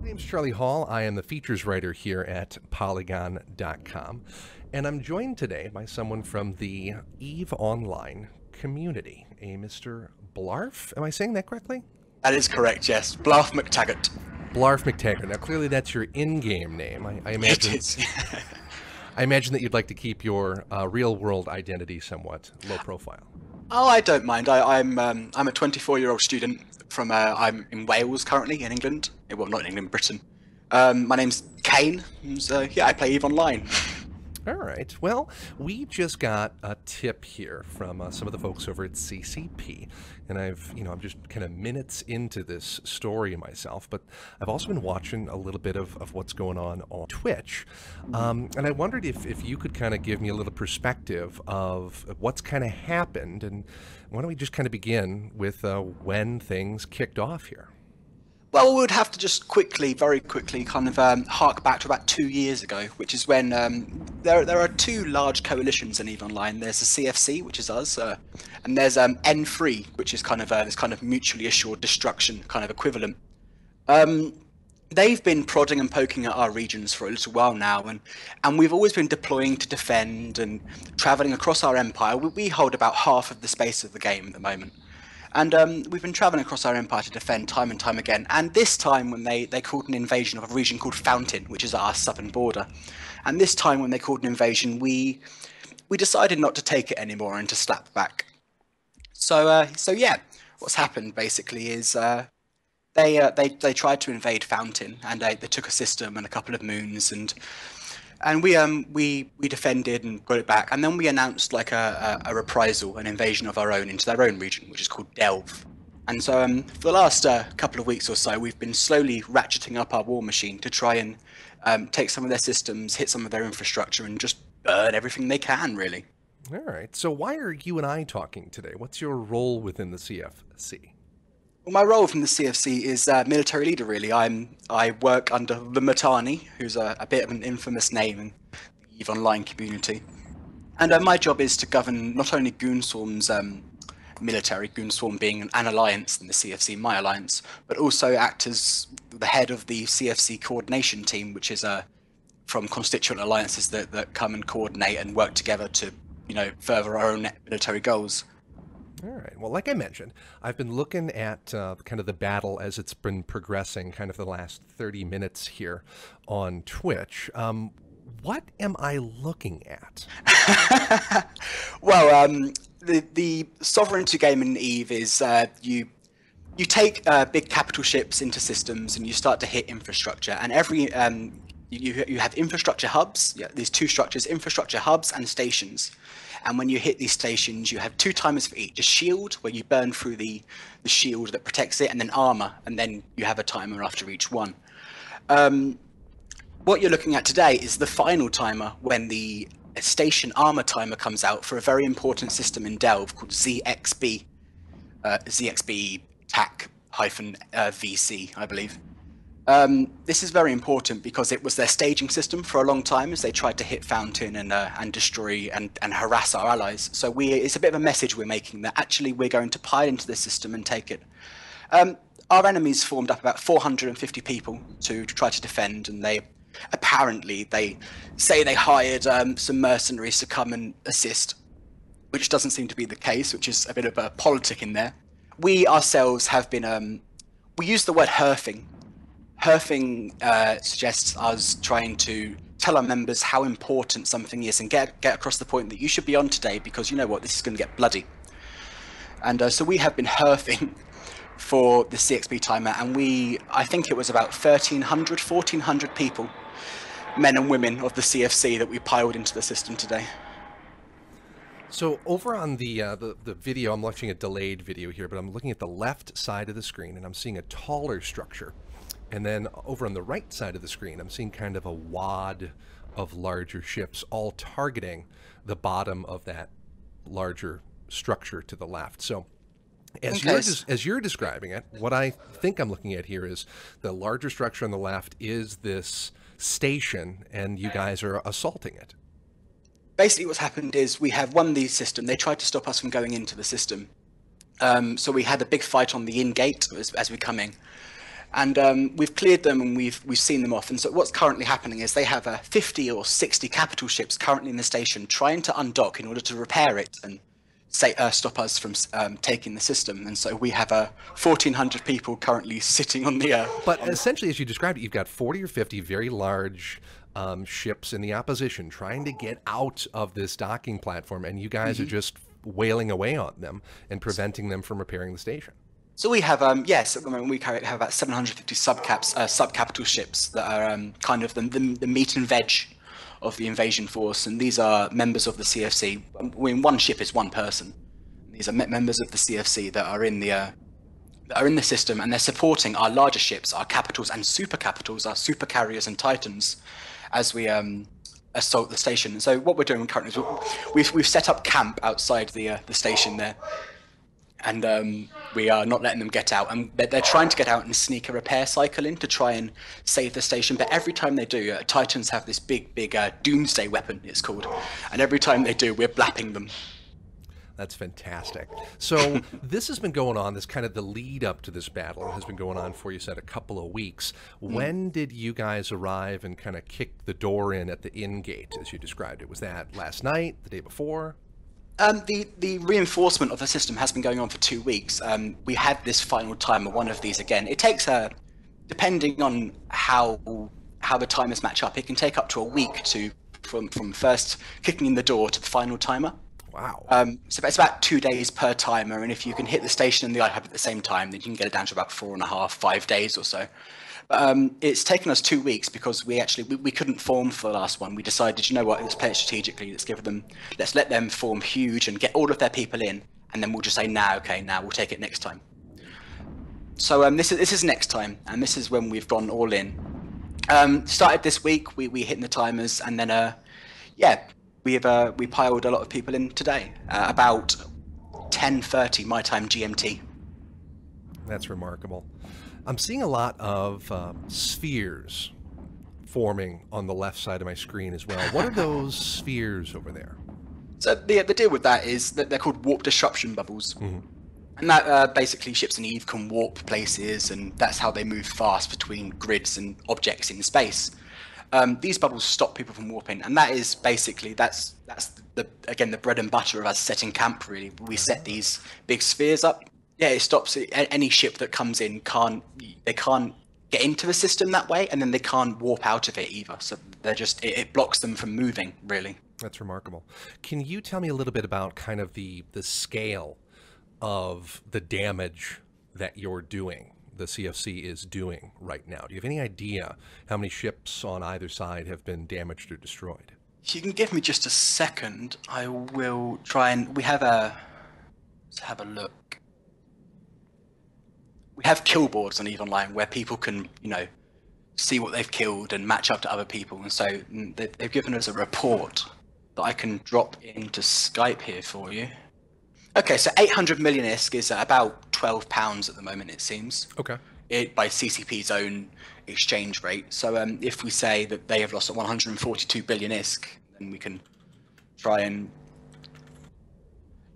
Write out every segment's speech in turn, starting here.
My name's Charlie Hall. I am the features writer here at Polygon.com, and I'm joined today by someone from the EVE Online community, a Mr. Blarf. Am I saying that correctly? That is correct, yes. Blarf McTaggart. Blarf McTaggart. Now, clearly that's your in-game name. I imagine. It is. I imagine that you'd like to keep your real-world identity somewhat low profile. Oh, I don't mind. I'm a 24-year-old student from I'm in Wales currently, in England. Well, not in England, Britain. My name's Kane. So yeah, I play EVE Online. All right. Well, we just got a tip here from some of the folks over at CCP, and I'm just kind of minutes into this story myself, but I've also been watching a little bit of what's going on Twitch, and I wondered if you could kind of give me a little perspective of what's kind of happened, and why don't we just kind of begin with when things kicked off here? Well, we would have to just very quickly, kind of hark back to about 2 years ago, which is when there are two large coalitions in EVE Online. There's the CFC, which is us, and there's N3, which is kind of this kind of mutually assured destruction kind of equivalent. They've been prodding and poking at our regions for a little while now, and we've always been deploying to defend and traveling across our empire. We hold about half of the space of the game at the moment. And we've been traveling across our empire to defend time and time again. And this time when they called an invasion of a region called Fountain, which is our southern border. And this time when they called an invasion, we decided not to take it anymore and to slap back. So yeah, what's happened basically is they tried to invade Fountain, and they took a system and a couple of moons, and we defended and got it back, and then we announced like a reprisal, an invasion of our own into their own region, which is called Delve. And so for the last couple of weeks or so, we've been slowly ratcheting up our war machine to try and take some of their systems, hit some of their infrastructure, and just burn everything they can, really. All right. So why are you and I talking today? What's your role within the CFC? Well, my role from the CFC is military leader, really. I work under the Matani, who's a bit of an infamous name in the EVE Online community. And my job is to govern not only Goonswarm's military, Goonswarm being an alliance in the CFC, my alliance, but also act as the head of the CFC coordination team, which is from constituent alliances that come and coordinate and work together to, further our own military goals. All right. Well, like I mentioned, I've been looking at kind of the battle as it's been progressing, kind of the last 30 minutes here on Twitch. What am I looking at? Well, the sovereignty game in EVE is you take big capital ships into systems and you start to hit infrastructure, and every you have infrastructure hubs. Yeah, these two structures: infrastructure hubs and stations. And when you hit these stations, you have 2 timers for each: a shield, where you burn through the shield that protects it, and then armor, and then you have a timer after each one. What you're looking at today is the final timer, when the station armor timer comes out for a very important system in Delve called ZXB, ZXB TAC-VC, I believe. This is very important because it was their staging system for a long time as they tried to hit Fountain and destroy and harass our allies. So it's a bit of a message we're making that actually we're going to pile into the system and take it. Our enemies formed up about 450 people to try to defend, and they say they hired some mercenaries to come and assist, which doesn't seem to be the case, which is a bit of a politic in there. We ourselves have been, we use the word herfing. Herfing suggests us trying to tell our members how important something is and get across the point that you should be on today because you know what, this is going to get bloody. And so we have been herfing for the CXP timer, and I think it was about 1,400 people, men and women of the CFC, that we piled into the system today. So over on the video, I'm watching a delayed video here, but I'm looking at the left side of the screen and I'm seeing a taller structure. And then over on the right side of the screen, I'm seeing kind of a wad of larger ships all targeting the bottom of that larger structure to the left. So as you're describing it, what I think I'm looking at here is the larger structure on the left is this station, and you guys are assaulting it. Basically what's happened is we have won the system. They tried to stop us from going into the system. So we had a big fight on the in gate as we come in. And we've cleared them and we've seen them off. And so what's currently happening is they have 50 or 60 capital ships currently in the station trying to undock in order to repair it and stop us from taking the system. And so we have 1,400 people currently sitting on the... But essentially, as you described it, you've got 40 or 50 very large ships in the opposition trying to get out of this docking platform, and you guys are just wailing away on them and preventing them from repairing the station. So we have, yes, at the moment we have about 750 sub-capital ships that are kind of the meat and veg of the invasion force, and these are members of the CFC. I mean, one ship is one person. These are members of the CFC that are in the system, and they're supporting our larger ships, our capitals and super capitals, our super carriers and titans, as we assault the station. And so what we're doing currently is we've set up camp outside the station there. And we are not letting them get out. And they're trying to get out and sneak a repair cycle in to try and save the station. But every time they do, Titans have this big doomsday weapon, it's called. And every time they do, we're blapping them. That's fantastic. So this has been going on, this kind of the lead up to this battle has been going on for, you said, a couple of weeks. When did you guys arrive and kind of kick the door in at the in gate, as you described it? Was that last night, the day before? The reinforcement of the system has been going on for 2 weeks. We had this final timer, one of these again. It takes, depending on how the timers match up, it can take up to a week from first kicking in the door to the final timer. Wow. So it's about 2 days per timer, and if you can hit the station and the iHub at the same time, then you can get it down to about 4.5, 5 days or so. It's taken us 2 weeks because we couldn't form for the last one. We decided, you know what, let's play it strategically. Let's let them form huge and get all of their people in, and then we'll just say, now we'll take it next time. So this is next time, and this is when we've gone all in. Started this week, we hit the timers, and then we piled a lot of people in today, about 10:30 my time GMT. That's remarkable. I'm seeing a lot of spheres forming on the left side of my screen as well. What are those spheres over there? So the deal with that is that they're called warp disruption bubbles. And that basically ships in Eve can warp places, and that's how they move fast between grids and objects in space. These bubbles stop people from warping, and that is basically that's the bread and butter of us setting camp. Really, we set these big spheres up. Yeah, it stops any ship that comes in can't get into the system that way, and then they can't warp out of it either. So it blocks them from moving, really. That's remarkable. Can you tell me a little bit about kind of the scale of the damage that you're doing, the CFC is doing right now? Do you have any idea how many ships on either side have been damaged or destroyed? If you can give me just a second, I will try and let's have a look. We have kill boards on EVE Online where people can, see what they've killed and match up to other people. And so they've given us a report that I can drop into Skype here for you. Okay, so 800 million ISK is about £12 at the moment, it seems. Okay. By CCP's own exchange rate. So if we say that they have lost 142 billion ISK, then we can try and...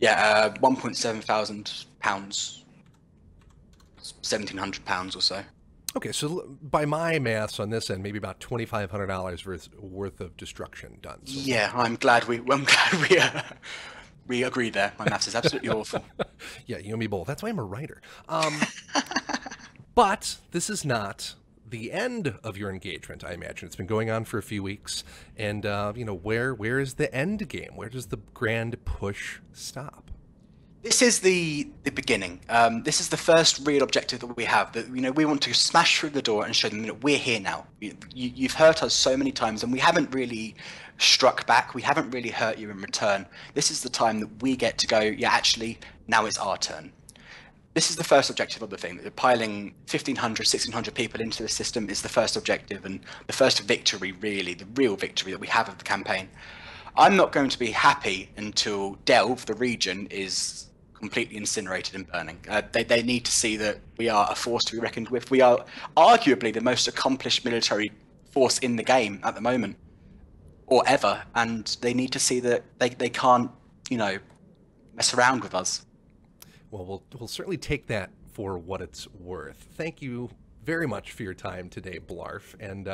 Yeah, £1.7 thousand, £1,700 or so. Okay, so by my maths on this end, maybe about $2,500 worth of destruction done. So yeah, I'm glad we agree there. My maths is absolutely awful. Yeah, you and me both. That's why I'm a writer. But this is not the end of your engagement, I imagine. It's been going on for a few weeks. And, where is the end game? Where does the grand push stop? This is the beginning. This is the first real objective that we have. That we want to smash through the door and show them that we're here now. You've hurt us so many times, and we haven't really struck back. We haven't really hurt you in return. This is the time that we get to go. Yeah, actually, now it's our turn. This is the first objective of the thing. Piling 1,500, 1,600 people into the system is the first objective, and the first victory, really, the real victory that we have of the campaign. I'm not going to be happy until Delve, the region, is completely incinerated and burning. They need to see that we are a force to be reckoned with. We are arguably the most accomplished military force in the game at the moment, or ever, and they need to see that they can't, mess around with us. Well, we'll certainly take that for what it's worth. Thank you very much for your time today, Blarf, and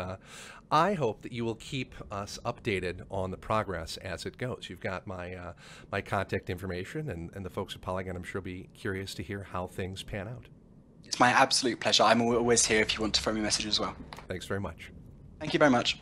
I hope that you will keep us updated on the progress as it goes. You've got my my contact information, and the folks at Polygon, I'm sure, will be curious to hear how things pan out. It's my absolute pleasure. I'm always here if you want to throw me a message as well. Thanks very much. Thank you very much.